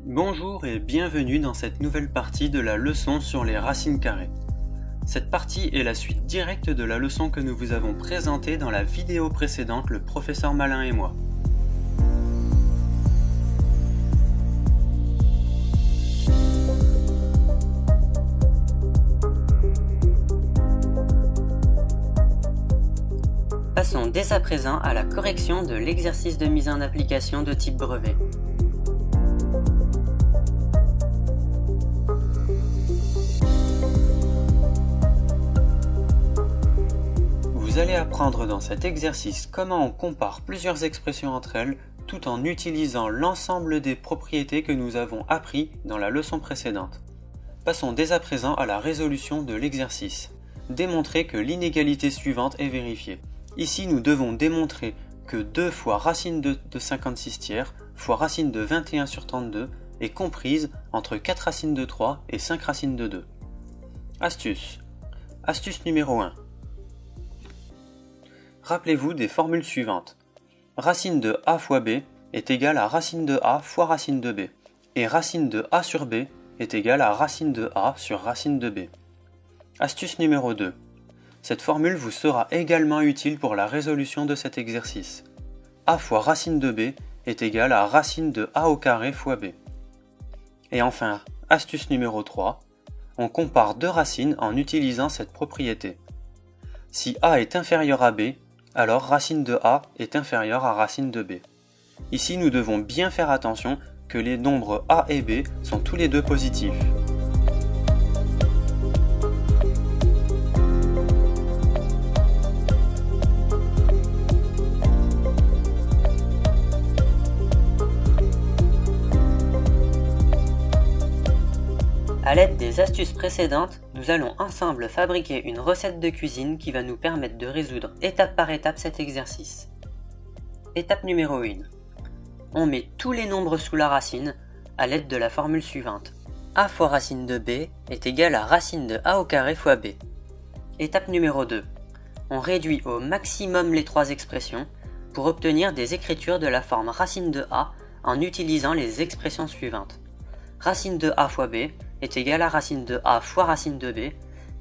Bonjour et bienvenue dans cette nouvelle partie de la leçon sur les racines carrées. Cette partie est la suite directe de la leçon que nous vous avons présentée dans la vidéo précédente, le professeur Malin et moi. Passons dès à présent à la correction de l'exercice de mise en application de type brevet. Vous allez apprendre dans cet exercice comment on compare plusieurs expressions entre elles tout en utilisant l'ensemble des propriétés que nous avons appris dans la leçon précédente. Passons dès à présent à la résolution de l'exercice. Démontrer que l'inégalité suivante est vérifiée. Ici, nous devons démontrer que 2 fois racine de 56 tiers fois racine de 21 sur 32 est comprise entre 4 racines de 3 et 5 racines de 2. Astuce. Astuce numéro 1. Rappelez-vous des formules suivantes. Racine de a fois b est égale à racine de a fois racine de b. Et racine de a sur b est égale à racine de a sur racine de b. Astuce numéro 2. Cette formule vous sera également utile pour la résolution de cet exercice. A fois racine de b est égale à racine de a au carré fois b. Et enfin, astuce numéro 3. On compare deux racines en utilisant cette propriété. Si a est inférieur à b, alors racine de a est inférieure à racine de b. Ici, nous devons bien faire attention que les nombres a et b sont tous les deux positifs. A l'aide des astuces précédentes, nous allons ensemble fabriquer une recette de cuisine qui va nous permettre de résoudre étape par étape cet exercice. Étape numéro 1. On met tous les nombres sous la racine à l'aide de la formule suivante. A fois racine de b est égal à racine de a au carré fois b. Étape numéro 2. On réduit au maximum les trois expressions pour obtenir des écritures de la forme racine de a en utilisant les expressions suivantes. Racine de a fois b est égal à racine de a fois racine de b,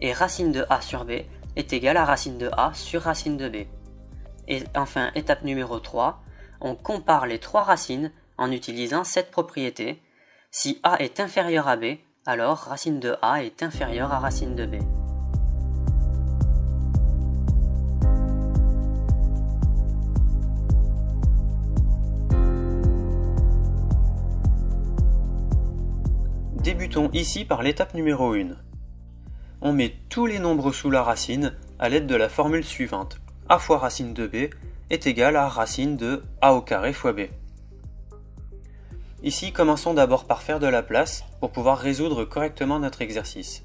et racine de a sur b est égal à racine de a sur racine de b. Et enfin, étape numéro 3, on compare les trois racines en utilisant cette propriété. Si a est inférieur à b, alors racine de a est inférieure à racine de b. Débutons ici par l'étape numéro 1. On met tous les nombres sous la racine à l'aide de la formule suivante. A fois racine de b est égal à racine de a au carré fois b. Ici, commençons d'abord par faire de la place pour pouvoir résoudre correctement notre exercice.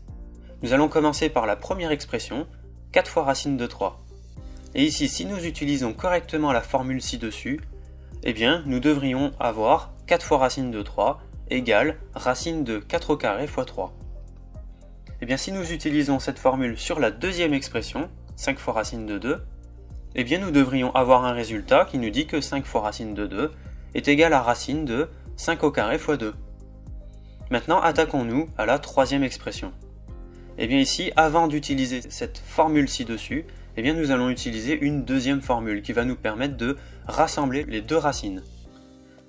Nous allons commencer par la première expression, 4 fois racine de 3. Et ici, si nous utilisons correctement la formule ci-dessus, eh bien, nous devrions avoir 4 fois racine de 3 égale racine de 4 au carré fois 3. Et bien si nous utilisons cette formule sur la deuxième expression, 5 fois racine de 2, et bien nous devrions avoir un résultat qui nous dit que 5 fois racine de 2 est égal à racine de 5 au carré fois 2. Maintenant attaquons-nous à la troisième expression. Et bien ici, avant d'utiliser cette formule ci-dessus, et bien nous allons utiliser une deuxième formule qui va nous permettre de rassembler les deux racines.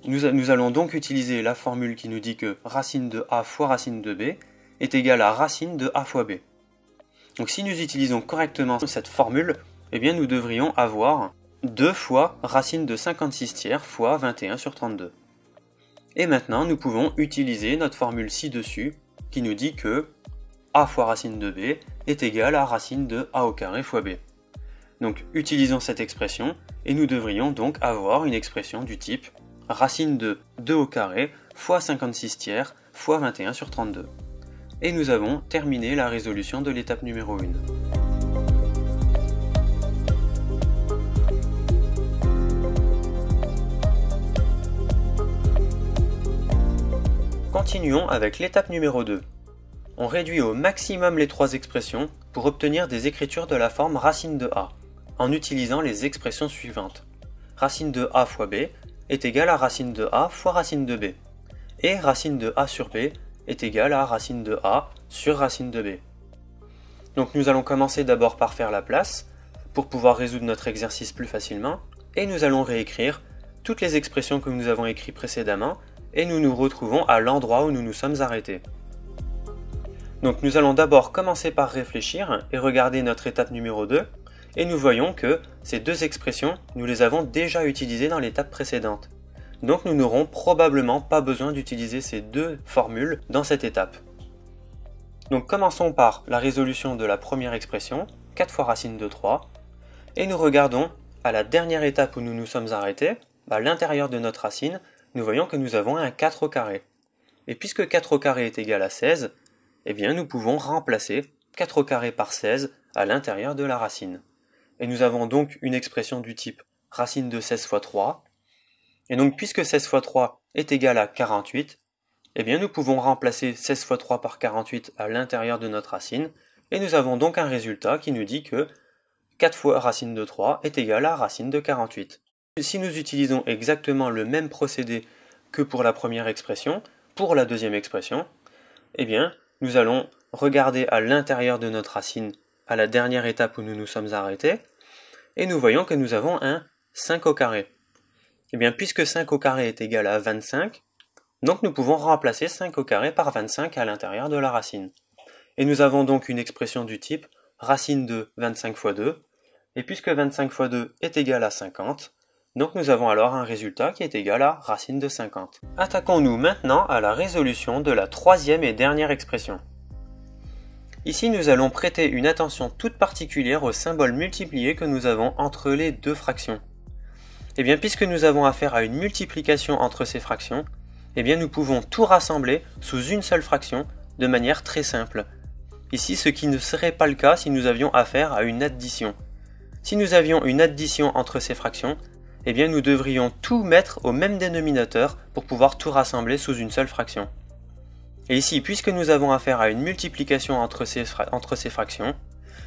Nous allons donc utiliser la formule qui nous dit que racine de a fois racine de b est égale à racine de a fois b. Donc si nous utilisons correctement cette formule, eh bien nous devrions avoir 2 fois racine de 56 tiers fois 21 sur 32. Et maintenant nous pouvons utiliser notre formule ci-dessus qui nous dit que a fois racine de b est égal à racine de a au carré fois b. Donc utilisons cette expression et nous devrions donc avoir une expression du type racine de 2 au carré fois 56 tiers fois 21 sur 32. Et nous avons terminé la résolution de l'étape numéro 1. Continuons avec l'étape numéro 2. On réduit au maximum les trois expressions pour obtenir des écritures de la forme racine de a, en utilisant les expressions suivantes. Racine de a fois b est égal à racine de a fois racine de b. et racine de a sur b est égale à racine de a sur racine de b. Donc nous allons commencer d'abord par faire la place pour pouvoir résoudre notre exercice plus facilement, et nous allons réécrire toutes les expressions que nous avons écrites précédemment, et nous nous retrouvons à l'endroit où nous nous sommes arrêtés. Donc nous allons d'abord commencer par réfléchir et regarder notre étape numéro 2, et nous voyons que ces deux expressions, nous les avons déjà utilisées dans l'étape précédente. Donc nous n'aurons probablement pas besoin d'utiliser ces deux formules dans cette étape. Donc commençons par la résolution de la première expression, 4 fois racine de 3, et nous regardons à la dernière étape où nous nous sommes arrêtés, à l'intérieur de notre racine, nous voyons que nous avons un 4 au carré. Et puisque 4 au carré est égal à 16, eh bien nous pouvons remplacer 4 au carré par 16 à l'intérieur de la racine. Et nous avons donc une expression du type racine de 16 fois 3. Et donc puisque 16 fois 3 est égal à 48, eh bien nous pouvons remplacer 16 fois 3 par 48 à l'intérieur de notre racine, et nous avons donc un résultat qui nous dit que 4 fois racine de 3 est égal à racine de 48. Si nous utilisons exactement le même procédé que pour la première expression, pour la deuxième expression, eh bien nous allons regarder à l'intérieur de notre racine à la dernière étape où nous nous sommes arrêtés, et nous voyons que nous avons un 5 au carré. Eh bien, puisque 5 au carré est égal à 25, donc nous pouvons remplacer 5 au carré par 25 à l'intérieur de la racine. Et nous avons donc une expression du type racine de 25 fois 2, et puisque 25 fois 2 est égal à 50, donc nous avons alors un résultat qui est égal à racine de 50. Attaquons-nous maintenant à la résolution de la troisième et dernière expression. Ici, nous allons prêter une attention toute particulière au symbole multiplié que nous avons entre les deux fractions. Et bien, puisque nous avons affaire à une multiplication entre ces fractions, eh bien, nous pouvons tout rassembler sous une seule fraction de manière très simple. Ici, ce qui ne serait pas le cas si nous avions affaire à une addition. Si nous avions une addition entre ces fractions, eh bien, nous devrions tout mettre au même dénominateur pour pouvoir tout rassembler sous une seule fraction. Et ici, puisque nous avons affaire à une multiplication entre ces fractions,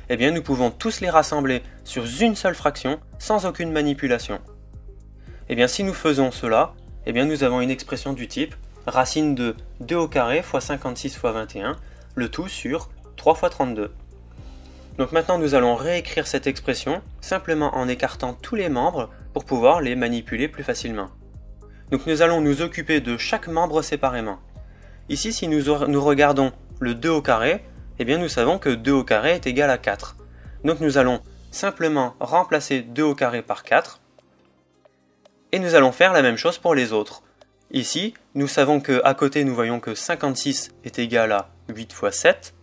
eh bien nous pouvons tous les rassembler sur une seule fraction sans aucune manipulation. Eh bien si nous faisons cela, eh bien nous avons une expression du type racine de 2 au carré fois 56 fois 21, le tout sur 3 fois 32. Donc maintenant nous allons réécrire cette expression simplement en écartant tous les membres pour pouvoir les manipuler plus facilement. Donc nous allons nous occuper de chaque membre séparément. Ici, si nous regardons le 2 au carré, eh bien nous savons que 2 au carré est égal à 4. Donc nous allons simplement remplacer 2 au carré par 4, et nous allons faire la même chose pour les autres. Ici, nous savons qu'à côté, nous voyons que 56 est égal à 8 fois 7,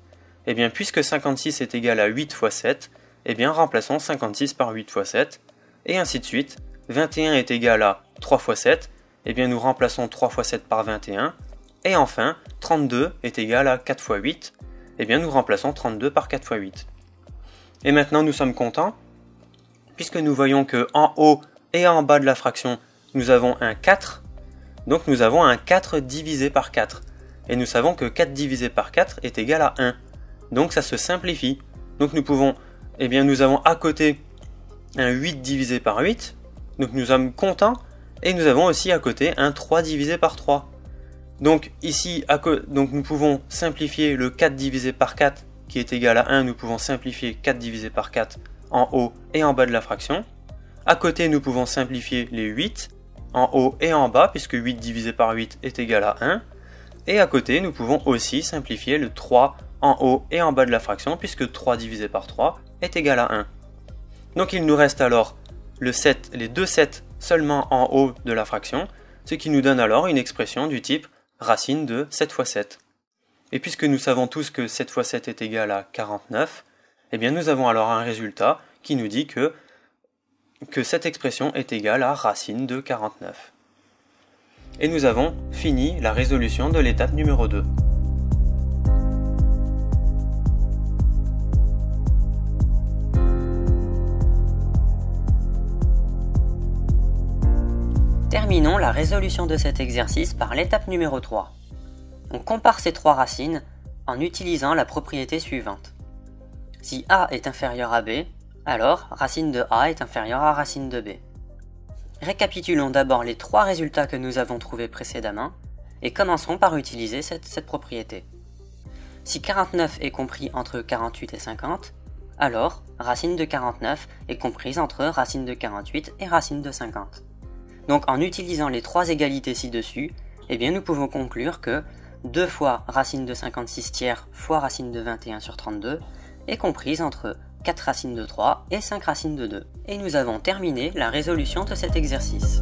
et bien puisque 56 est égal à 8 fois 7, eh bien remplaçons 56 par 8 fois 7, et ainsi de suite. 21 est égal à 3 fois 7, eh bien nous remplaçons 3 fois 7 par 21, et enfin, 32 est égal à 4 fois 8, et bien nous remplaçons 32 par 4 fois 8. Et maintenant nous sommes contents, puisque nous voyons que en haut et en bas de la fraction, nous avons un 4, donc nous avons un 4 divisé par 4. Et nous savons que 4 divisé par 4 est égal à 1. Donc ça se simplifie. Donc nous avons à côté un 8 divisé par 8, donc nous sommes contents, et nous avons aussi à côté un 3 divisé par 3. Donc ici, nous pouvons simplifier le 4 divisé par 4 qui est égal à 1, nous pouvons simplifier 4 divisé par 4 en haut et en bas de la fraction. À côté, nous pouvons simplifier les 8 en haut et en bas, puisque 8 divisé par 8 est égal à 1. Et à côté, nous pouvons aussi simplifier le 3 en haut et en bas de la fraction, puisque 3 divisé par 3 est égal à 1. Donc il nous reste alors les deux 7 seulement en haut de la fraction, ce qui nous donne alors une expression du type racine de 7 fois 7. Et puisque nous savons tous que 7 fois 7 est égal à 49, eh bien nous avons alors un résultat qui nous dit que cette expression est égale à racine de 49. Et nous avons fini la résolution de l'étape numéro 2. Terminons la résolution de cet exercice par l'étape numéro 3. On compare ces trois racines en utilisant la propriété suivante. Si A est inférieur à B, alors racine de A est inférieure à racine de B. Récapitulons d'abord les trois résultats que nous avons trouvés précédemment, et commencerons par utiliser cette propriété. Si 49 est compris entre 48 et 50, alors racine de 49 est comprise entre racine de 48 et racine de 50. Donc en utilisant les trois égalités ci-dessus, eh bien nous pouvons conclure que 2 fois racine de 56 tiers fois racine de 21 sur 32 est comprise entre 4 racines de 3 et 5 racines de 2. Et nous avons terminé la résolution de cet exercice.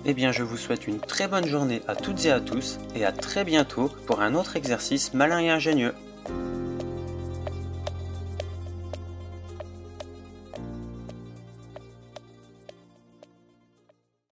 Eh bien, je vous souhaite une très bonne journée à toutes et à tous, et à très bientôt pour un autre exercice malin et ingénieux.